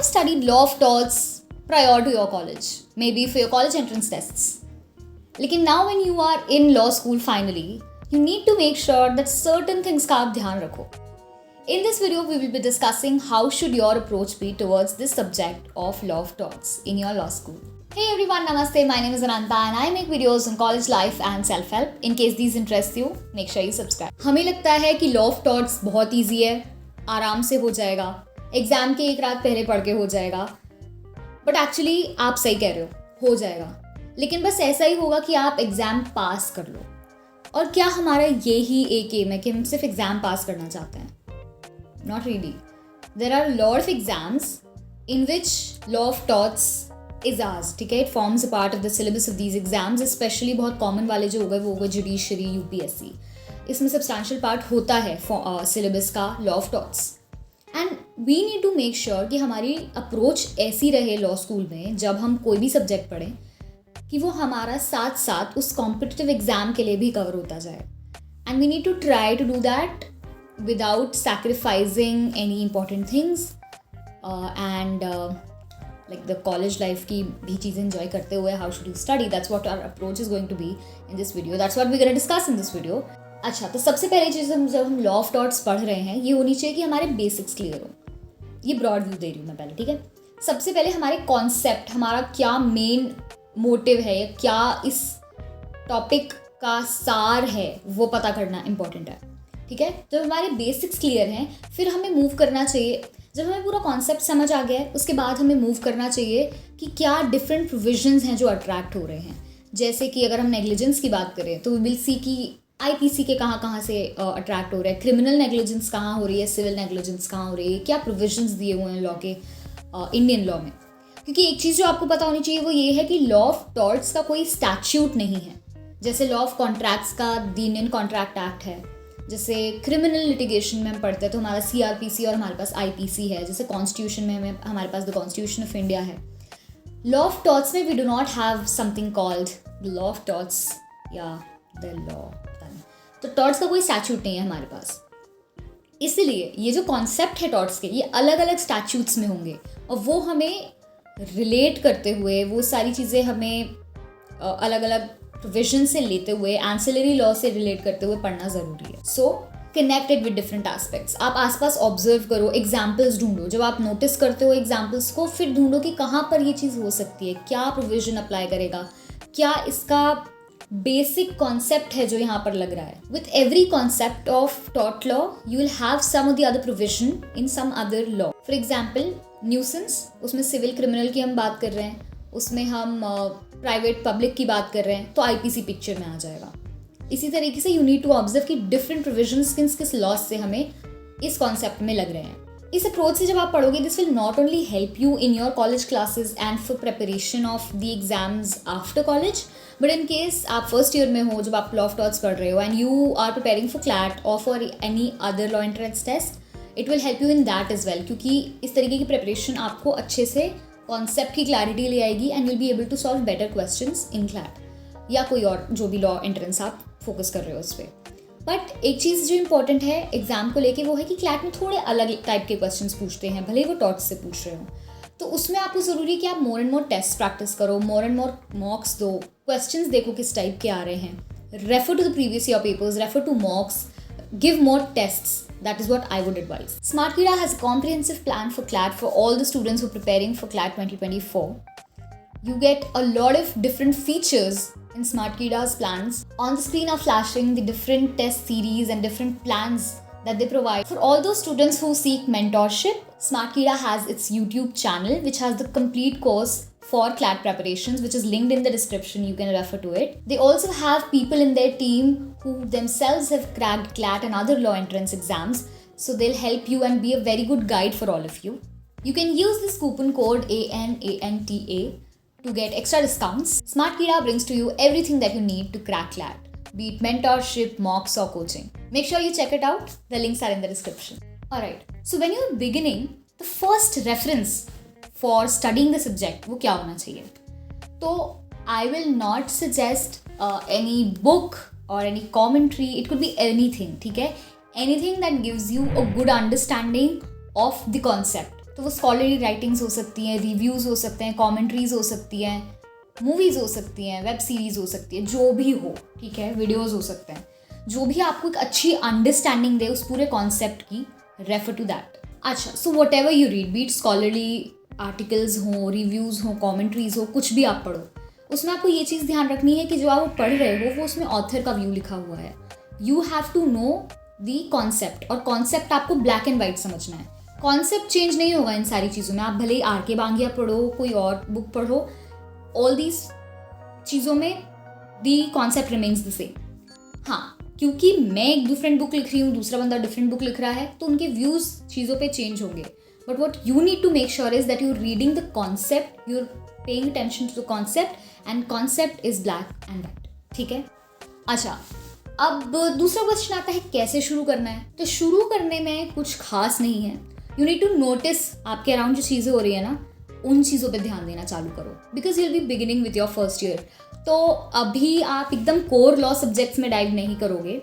studied law of torts prior to your college, maybe for your college entrance tests. लेकिन now when you are in law school finally, you need to make sure that certain things का आप ध्यान रखो. In this video, we will be discussing how should your approach be towards this subject of law of torts in your law school. Hey everyone, namaste. My name is Ananta and I make videos on college life and self-help. In case these interest you, make sure you subscribe. हमें लगता है कि law of torts बहुत easy है, आराम से हो जाएगा, एग्जाम के एक रात पहले पढ़ के हो जाएगा. बट एक्चुअली आप सही कह रहे हो जाएगा. लेकिन बस ऐसा ही होगा कि आप एग्जाम पास कर लो. और क्या हमारा ये ही एक एम है कि हम सिर्फ एग्जाम पास करना चाहते हैं? Not really. There are a lot of exams in which law of torts is asked. ठीक है, it forms a part of the syllabus of these exams, especially बहुत common वाले जो हो गए वो हो गए जुडिशरी, यूपीएससी. इसमें substantial part होता है syllabus का law of torts. And we need to make sure कि हमारी approach ऐसी रहे law school में जब हम कोई भी subject पढ़ें कि वो हमारा साथ साथ उस competitive exam के लिए भी cover होता जाए. And we need to try to do that without sacrificing any important things and like the college life की भी चीज़ें enjoy करते हुए how should you study. That's what our approach is going to be in this video. That's what we're going to discuss in this video. अच्छा, तो सबसे पहली चीज़ जब हम law of torts पढ़ रहे हैं ये होनी चाहिए कि हमारे बेसिक्स क्लियर हो. ये ब्रॉड व्यू दे रही हूँ मैं पहले, ठीक है. सबसे पहले हमारे कॉन्सेप्ट, हमारा क्या मेन मोटिव है या क्या इस टॉपिक का सार है वो पता करना इम्पॉर्टेंट है. ठीक है, जब हमारे बेसिक्स क्लियर हैं फिर हमें मूव करना चाहिए. जब हमें पूरा कॉन्सेप्ट समझ आ गया है उसके बाद हमें मूव करना चाहिए कि क्या डिफरेंट प्रोविजंस हैं जो अट्रैक्ट हो रहे हैं. जैसे कि अगर हम नेग्लिजेंस की बात करें तो वी विल सी कि आईपीसी के कहाँ से अट्रैक्ट हो रहे हैं, क्रिमिनल नेग्लिजेंस कहाँ हो रही है, सिविल नेग्लिजेंस कहाँ हो रही है, क्या प्रोविजंस दिए हुए हैं लॉ के इंडियन लॉ में. क्योंकि एक चीज़ जो आपको पता होनी चाहिए वो ये है कि लॉ ऑफ टॉर्ट्स का कोई स्टैट्यूट नहीं है. जैसे लॉ ऑफ कॉन्ट्रैक्ट्स का द इंडियन कॉन्ट्रैक्ट एक्ट है. जैसे क्रिमिनल लिटिगेशन में हम पढ़ते हैं तो हमारा सीआरपीसी और हमारे पास आईपीसी है. जैसे कॉन्स्टिट्यूशन में हमारे पास द कॉन्स्टिट्यूशन ऑफ इंडिया है. लॉ ऑफ टॉर्ट्स में we do not have something called the law of torts या द लॉ. तो टॉर्ट्स का कोई स्टैट्यूट नहीं है हमारे पास. इसलिए ये जो कॉन्सेप्ट है टॉर्ट्स के ये अलग अलग स्टैट्यूट्स में होंगे और वो हमें रिलेट करते हुए वो सारी चीज़ें हमें अलग अलग प्रोविजन से लेते हुए एंसिलरी लॉ से रिलेट करते हुए पढ़ना ज़रूरी है. सो कनेक्टेड विद डिफरेंट एस्पेक्ट्स. आप आसपास ऑब्जर्व करो, एग्जाम्पल्स ढूंढो. जब आप नोटिस करते हो एग्जाम्पल्स को फिर ढूंढो कि कहाँ पर ये चीज़ हो सकती है, क्या प्रोविजन अप्लाई करेगा, क्या इसका बेसिक कॉन्सेप्ट है जो यहाँ पर लग रहा है. With every concept of tort law you will have some of the other provision in some other law. For example nuisance, उसमें सिविल क्रिमिनल की हम बात कर रहे हैं, उसमें हम प्राइवेट पब्लिक की बात कर रहे हैं तो आईपीसी पिक्चर में आ जाएगा. इसी तरीके से यू नीड टू ऑब्जर्व कि डिफरेंट प्रोविजंस किस लॉज से हमें इस कॉन्सेप्ट में लग रहे हैं. इस अप्रोच से जब आप पढ़ोगे this will not only help you in your college classes and for preparation of the exams after college, but in case आप फर्स्ट ईयर में हो जब आप लॉ ऑफ टॉर्ट्स पढ़ रहे हो and you are preparing for CLAT और for any other law entrance test, it will help you in that as well. क्योंकि इस तरीके की प्रिपरेशन आपको अच्छे से कॉन्सेप्ट की क्लैरिटी ले आएगी and will be able to solve better questions in CLAT या कोई और जो भी लॉ एंट्रेंस आप फोकस कर रहे हो उस पर. बट एक चीज़ जो इंपॉर्टेंट है एग्जाम को लेके वो है कि क्लैट में थोड़े अलग टाइप के क्वेश्चंस पूछते हैं, भले ही वो टॉर्ट्स से पूछ रहे हो. तो उसमें आपको ज़रूरी है कि आप more and more test practice करो, मोर एंड मोर मॉक्स दो, क्वेश्चंस देखो किस टाइप के आ रहे हैं, refer to the previous year papers, refer to mocks, give more tests. That is what I would advise. SmartKida has a comprehensive plan for CLAT for all the students who are preparing for CLAT 2024. You get a lot of different features in SmartKida's plans. On the screen are flashing the different test series and different plans that they provide. For all those students who seek mentorship, SmartKida has its YouTube channel which has the complete course for CLAT preparations, which is linked in the description. You can refer to it. They also have people in their team who themselves have cracked CLAT and other law entrance exams, so they'll help you and be a very good guide for all of you. You can use this coupon code ANANTA to get extra discounts. SmartKida brings to you everything that you need to crack CLAT, be it mentorship, mocks or coaching. Make sure you check it out. The links are in the description. Alright, so when you're beginning, the first reference for studying the subject वो क्या होना चाहिए? तो I will not suggest any book or any commentary. It could be anything, ठीक है? Anything that gives you a good understanding of the concept. तो वो scholarly writings हो सकती हैं, रिव्यूज़ हो सकते हैं, कॉमेंट्रीज हो सकती हैं, मूवीज़ हो सकती हैं, वेब सीरीज़ हो सकती है, जो भी हो, ठीक है, वीडियोज़ हो सकते हैं, जो भी आपको एक अच्छी अंडरस्टैंडिंग दे उस पूरे कॉन्सेप्ट की, रेफर टू दैट। अच्छा, so whatever you read, be it scholarly articles हों, रिव्यूज़ हों, कॉमेंट्रीज हो, कुछ भी आप पढ़ो, उसमें आपको ये चीज़ ध्यान रखनी है कि जो आप पढ़ रहे हो वो उसमें ऑथर का व्यू लिखा हुआ है। You have to know the concept, और कॉन्सेप्ट आपको ब्लैक एंड वाइट समझना है। कॉन्सेप्ट चेंज नहीं होगा इन सारी चीज़ों में, आप भले ही आर के बांगिया पढ़ो, कोई और बुक पढ़ो, ऑल दीज चीज़ों में the concept remains the same. हाँ, क्योंकि मैं एक डिफरेंट बुक लिख रही हूँ, दूसरा बंदा डिफरेंट बुक लिख रहा है, तो उनके व्यूज़ चीज़ों पे चेंज होंगे, but what you need to make sure is that you reading the concept, you are paying attention to the concept, and concept is black and white, ठीक है। अच्छा, अब दूसरा क्वेश्चन आता है कैसे शुरू करना है। तो शुरू करने में कुछ खास नहीं है, यू नीड टू नोटिस आपके अराउंड जो चीज़ें हो रही है ना, उन चीज़ों पे ध्यान देना चालू करो, because you will B beginning with your first year. तो अभी आप एकदम कोर लॉ सब्जेक्ट्स में डाइव नहीं करोगे,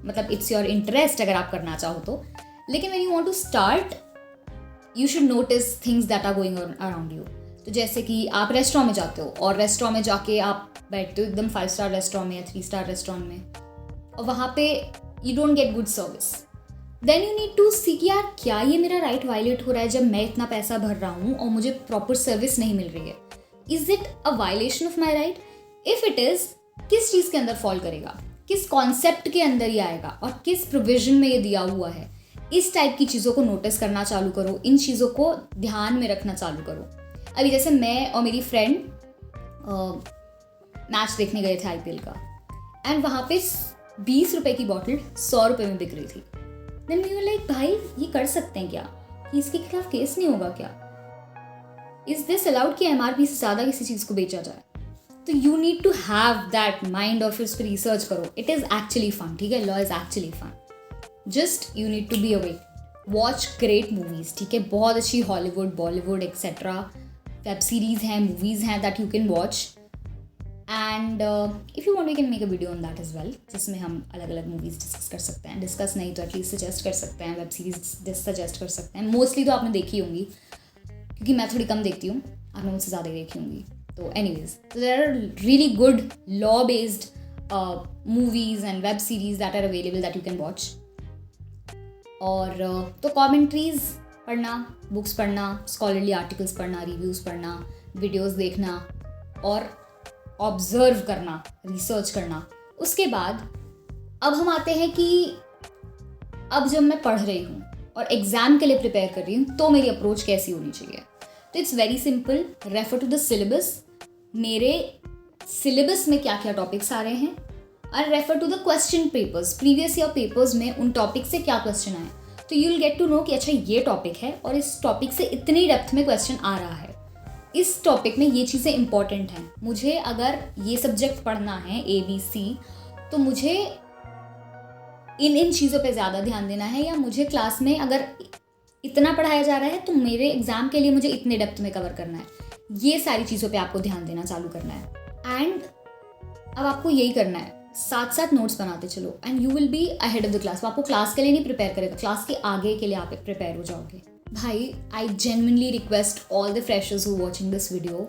मतलब इट्स योर इंटरेस्ट अगर आप करना चाहो तो, लेकिन when you want to start you should notice things that are going around you. तो जैसे कि आप रेस्टोरेंट में जाते हो और रेस्टोरेंट में जाके आप बैठते हो एकदम 5 स्टार रेस्टोरेंट में या 3 स्टार रेस्टोरेंट में, और वहाँ पे you don't get good service, then you need to see कि यार क्या ये मेरा राइट वायलेट हो रहा है जब मैं इतना पैसा भर रहा हूँ और मुझे प्रॉपर सर्विस नहीं मिल रही है। Is it a violation of my right? If it is, किस चीज़ के अंदर फॉल करेगा, किस कॉन्सेप्ट के अंदर ये आएगा और किस प्रोविजन में ये दिया हुआ है, इस टाइप की चीज़ों को नोटिस करना चालू करो, इन चीज़ों को ध्यान में रखना चालू करो। अभी जैसे मैं और मेरी फ्रेंड मैच देखने गए थे IPL का, एंड वहाँ पे 20 रुपए की बॉटल 100 रुपए में बिक रही थी। देन वी वर लाइक, भाई ये कर सकते हैं क्या, कि इसके खिलाफ केस नहीं होगा क्या? इज दिस अलाउड कि MRP से ज़्यादा किसी चीज़ को बेचा जाए? तो you need to have that mind, और फिर उस पर रिसर्च करो। इट इज़ एक्चुअली फन, ठीक है, law is actually fun, just you need to be awake, watch great movies, ठीक है, बहुत अच्छी Hollywood, Bollywood etcetera web series हैं, मूवीज़ हैं that you can watch, and if you want we can make a video on that as well, जिसमें हम अलग अलग मूवीज़ डिस्कस कर सकते हैं, डिस्कस नहीं तो एटलीस्ट सजेस्ट कर सकते हैं, वेब सीरीज सजेस्ट कर सकते हैं। मोस्टली तो आपने देखी होंगी, क्योंकि मैं थोड़ी कम देखती हूँ, आपने मुझसे ज़्यादा देखी होंगी। तो एनीवेज, तो there are really good law based movies and web series that are available that you can watch. और तो कॉमेंट्रीज पढ़ना, बुक्स पढ़ना, स्कॉलरली आर्टिकल्स पढ़ना, रिव्यूज़ पढ़ना, वीडियोज़ देखना और ऑब्जर्व करना, रिसर्च करना। उसके बाद अब हम आते हैं कि अब जब मैं पढ़ रही हूँ और एग्ज़ाम के लिए प्रिपेयर कर रही हूँ तो मेरी अप्रोच कैसी होनी चाहिए। तो it's very simple, refer to the syllabus, मेरे सिलेबस में क्या क्या टॉपिक्स आ रहे हैं, और refer to the question papers, previous year papers में उन टॉपिक से क्या क्वेश्चन आए, तो you will get to know कि अच्छा ये टॉपिक है और इस टॉपिक से इतनी डेप्थ में क्वेश्चन आ रहा है, इस टॉपिक में ये चीज़ें इंपॉर्टेंट हैं, मुझे अगर ये सब्जेक्ट पढ़ना है ABC तो मुझे इन चीज़ों पे ज़्यादा ध्यान देना है, या मुझे क्लास में अगर इतना पढ़ाया जा रहा है तो मेरे एग्ज़ाम के लिए मुझे इतने डेप्थ में कवर करना है। ये सारी चीज़ों पे आपको ध्यान देना चालू करना है, एंड अब आपको यही करना है, साथ साथ नोट्स बनाते चलो, and you will be ahead of the class. वो आपको क्लास के लिए नहीं प्रिपेयर करेगा, क्लास के आगे के लिए आप प्रिपेयर हो जाओगे। भाई, आई genuinely request all the freshers who are watching this video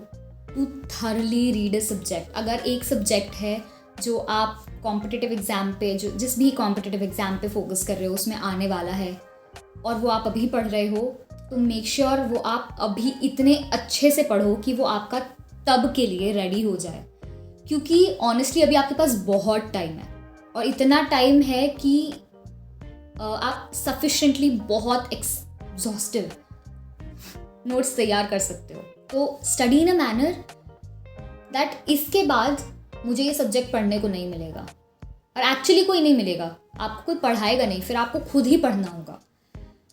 to thoroughly read a subject। अगर एक सब्जेक्ट है जो आप कॉम्पिटिटिव एग्ज़ाम पे, जो जिस भी कॉम्पिटिटिव एग्ज़ाम पे फोकस कर रहे हो उसमें आने वाला है और वो आप अभी पढ़ रहे हो, तो मेक श्योर वो आप अभी इतने अच्छे से पढ़ो कि वो आपका तब के लिए रेडी हो जाए, क्योंकि ऑनेस्टली अभी आपके पास बहुत टाइम है, और इतना टाइम है कि आप सफिशेंटली बहुत एग्जॉस्टिव नोट्स तैयार कर सकते हो। तो study in a manner that इसके बाद मुझे ये सब्जेक्ट पढ़ने को नहीं मिलेगा, और एक्चुअली कोई नहीं मिलेगा, आपको कोई पढ़ाएगा नहीं, फिर आपको खुद ही पढ़ना होगा।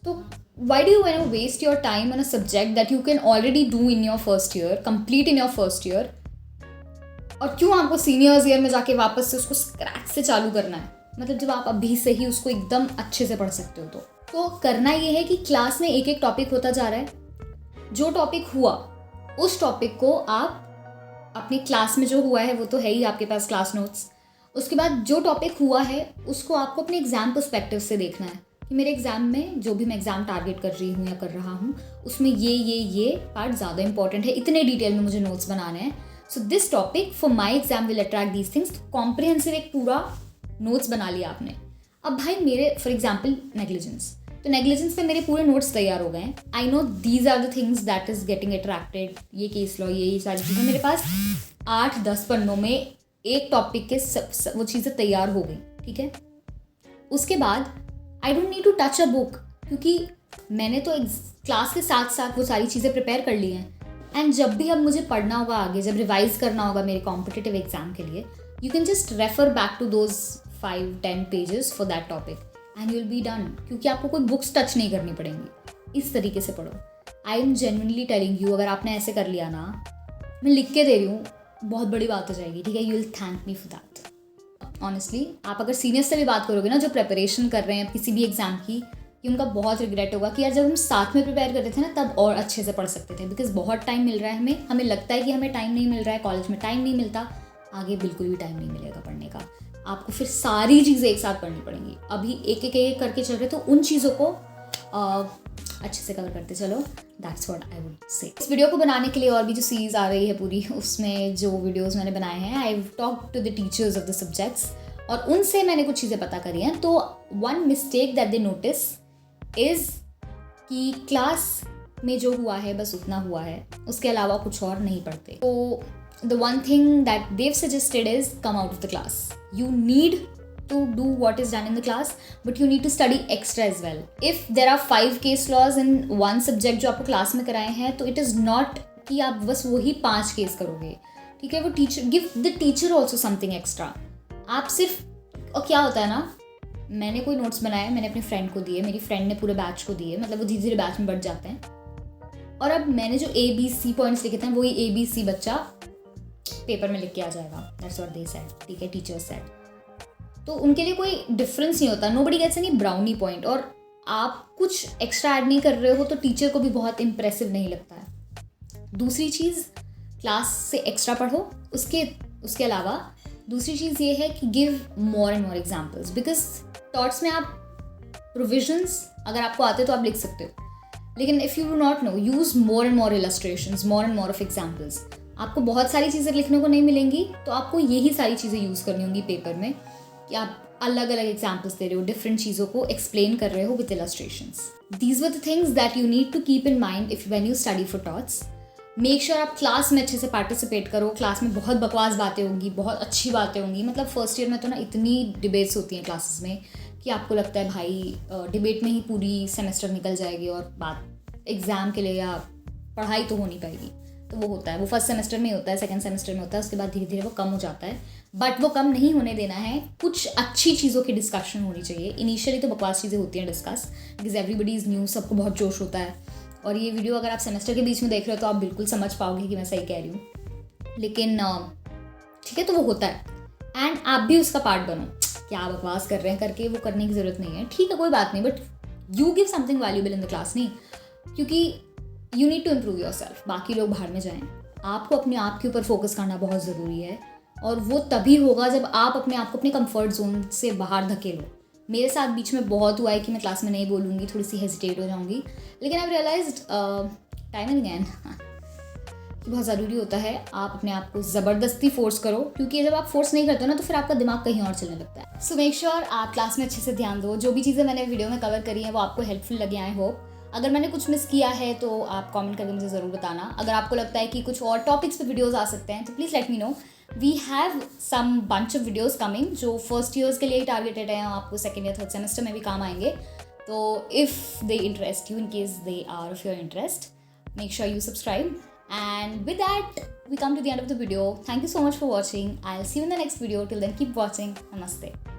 तो why do you want to waste your time on a subject that you can already do in your first year, complete in your first year, और क्यों आपको सीनियर्स ईयर में जाके वापस से उसको स्क्रैच से चालू करना है, मतलब जब आप अभी से ही उसको एकदम अच्छे से पढ़ सकते हो। तो करना ये है कि क्लास में एक एक टॉपिक होता जा रहा है, जो टॉपिक हुआ उस टॉपिक को आप अपनी क्लास में जो हुआ है वो तो है ही आपके पास क्लास नोट्स, उसके बाद जो टॉपिक हुआ है उसको आपको अपने एग्जाम पर्सपेक्टिव से देखना है, कि मेरे एग्ज़ाम में जो भी मैं एग्ज़ाम टारगेट कर रही हूँ या कर रहा हूँ उसमें ये पार्ट ज़्यादा इंपॉर्टेंट है, इतने डिटेल में मुझे नोट्स बनाने हैं. So this topic for my exam will attract these things. Comprehensive एक पूरा नोट्स बना लिया आपने. अब भाई मेरे फॉर एग्जाम्पल नेग्लिजेंस, तो नेग्लिजेंस पे मेरे पूरे नोट्स तैयार हो गए हैं. I know these are the things that is getting attracted. ये केस लॉ, ये सारी चीज़ें मेरे पास 8-10 पन्नों में एक टॉपिक के वो चीज़ें तैयार हो गई. ठीक है, उसके बाद I don't need to touch a book, क्योंकि मैंने तो क्लास के साथ साथ वो सारी चीज़ें प्रिपेयर कर ली हैं. एंड जब भी अब मुझे पढ़ना होगा आगे, जब रिवाइज करना होगा मेरे कॉम्पिटिटिव एग्जाम के लिए, you can just refer back to those 5-10 pages for that topic and you will be done. क्योंकि आपको कोई बुक्स टच नहीं करनी पड़ेंगी. इस तरीके से पढ़ो. I am genuinely telling you, अगर आपने ऐसे कर लिया ना, मैं लिख के दे रही हूँ, बहुत बड़ी बात हो जाएगी. ठीक है, you will thank me for that. Honestly आप अगर सीनियर्स से भी बात करोगे ना, जो प्रिपरेशन कर रहे हैं किसी भी एग्जाम की, कि उनका बहुत रिग्रेट होगा कि यार जब हम साथ में प्रिपेयर करते थे ना तब और अच्छे से पढ़ सकते थे. बिकॉज बहुत टाइम मिल रहा है हमें लगता है कि हमें टाइम नहीं मिल रहा है, कॉलेज में टाइम नहीं मिलता, आगे बिल्कुल भी टाइम नहीं मिलेगा पढ़ने का. आपको फिर सारी चीज़ें एक साथ पढ़नी पड़ेंगी. अभी एक करके चल रहे तो उन चीज़ों को अच्छे से कवर करते चलो. That's what I would say. इस वीडियो को बनाने के लिए और भी जो सीरीज आ रही है पूरी, उसमें जो वीडियोस मैंने बनाए हैं, I talk to the teachers of the subjects और उनसे मैंने कुछ चीज़ें पता करी हैं. तो one mistake that they notice is कि क्लास में जो हुआ है बस उतना हुआ है, उसके अलावा कुछ और नहीं पढ़ते. तो the one thing that they've suggested is come out of the class. You need to do what is done in the class, but you need to study extra as well. If there are 5 case laws in one subject जो आपको class में कराए हैं, तो it is not कि आप बस वही 5 केस करोगे. ठीक है, वो teacher give the teacher also something extra. आप सिर्फ, और क्या होता है ना, मैंने कोई नोट्स बनाए, मैंने अपने फ्रेंड को दिए, मेरी फ्रेंड ने पूरे बैच को दिए, मतलब वो धीरे धीरे बैच में बढ़ जाते हैं. और अब मैंने जो ABC पॉइंट्स लिखे थे वही ABC बच्चा पेपर में लिख के आ जाएगा. That's what they said. ठीक है, टीचर्स सेड. तो उनके लिए कोई डिफरेंस नहीं होता. Nobody gets any brownie point. और आप कुछ एक्स्ट्रा ऐड नहीं कर रहे हो तो टीचर को भी बहुत इंप्रेसिव नहीं लगता है. दूसरी चीज़, क्लास से एक्स्ट्रा पढ़ो. उसके अलावा दूसरी चीज़ ये है कि give more and more examples. Because torts में आप प्रोविजंस अगर आपको आते तो आप लिख सकते हो, लेकिन if you do not know, use more and more illustrations, more and more of examples. आपको बहुत सारी चीज़ें लिखने को नहीं मिलेंगी, तो आपको यही सारी चीज़ें यूज़ करनी होंगी पेपर में, कि आप अलग अलग एग्जाम्पल्स दे रहे हो, डिफरेंट चीज़ों को एक्सप्लेन कर रहे हो with illustrations. These were the things that you need to keep in mind if when you study for torts. Make sure आप क्लास में अच्छे से पार्टिसिपेट करो. क्लास में बहुत बकवास बातें होंगी, बहुत अच्छी बातें होंगी. मतलब फर्स्ट ईयर में तो ना इतनी डिबेट्स होती हैं क्लासेस में कि आपको लगता है भाई डिबेट में ही पूरी सेमेस्टर निकल जाएगी और बात एग्ज़ाम के लिए या पढ़ाई तो हो नहीं पाएगी. तो वो होता है, वो फर्स्ट सेमेस्टर में होता है, सेकंड सेमेस्टर में होता है, उसके बाद धीरे धीरे वो कम हो जाता है. बट वो कम नहीं होने देना है. कुछ अच्छी चीज़ों की डिस्कशन होनी चाहिए. इनिशियली तो बकवास चीज़ें होती हैं discuss, because everybody is new, सबको बहुत जोश होता है. और ये वीडियो अगर आप सेमेस्टर के बीच में देख रहे हो तो आप बिल्कुल समझ पाओगे कि मैं सही कह रही हूँ. लेकिन ठीक है, तो वो होता है. एंड आप भी उसका पार्ट बनो. क्या बकवास कर रहे हैं करके वो करने की ज़रूरत नहीं है. ठीक है, कोई बात नहीं, but you give something valuable in the class. नहीं, क्योंकि you need to improve yourself. बाकी लोग बाहर में जाएं, आपको अपने आप के ऊपर फोकस करना बहुत ज़रूरी है. और वो तभी होगा जब आप अपने आप को अपने कंफर्ट जोन से बाहर धकेलो. मेरे साथ बीच में बहुत हुआ है कि मैं क्लास में नहीं बोलूँगी, थोड़ी सी हेजिटेट हो जाऊँगी, लेकिन आई रियलाइज्ड टाइम एंड अगेन कि बहुत ज़रूरी होता है आप अपने आप को ज़बरदस्ती फोर्स करो. क्योंकि जब आप फोर्स नहीं करते हो ना, तो फिर आपका दिमाग कहीं और चलने लगता है. सो मेक श्योर आप क्लास में अच्छे से ध्यान दो. जो भी चीज़ें मैंने वीडियो में कवर करी हैं वो आपको हेल्पफुल लगे. I hope. अगर मैंने कुछ मिस किया है तो आप कमेंट करके मुझे ज़रूर बताना. अगर आपको लगता है कि कुछ और टॉपिक्स पे वीडियोस आ सकते हैं तो please let me know. We have some bunch of videos coming जो फर्स्ट ईयर्स के लिए टारगेटेड हैं. आपको सेकेंड या थर्ड सेमेस्टर में भी काम आएंगे. तो if they interest you, in case they are of your interest, make sure you subscribe. And with that, we come to the end of the video. Thank you so much for watching. I'll see you in the next video. Till then, keep watching. Namaste.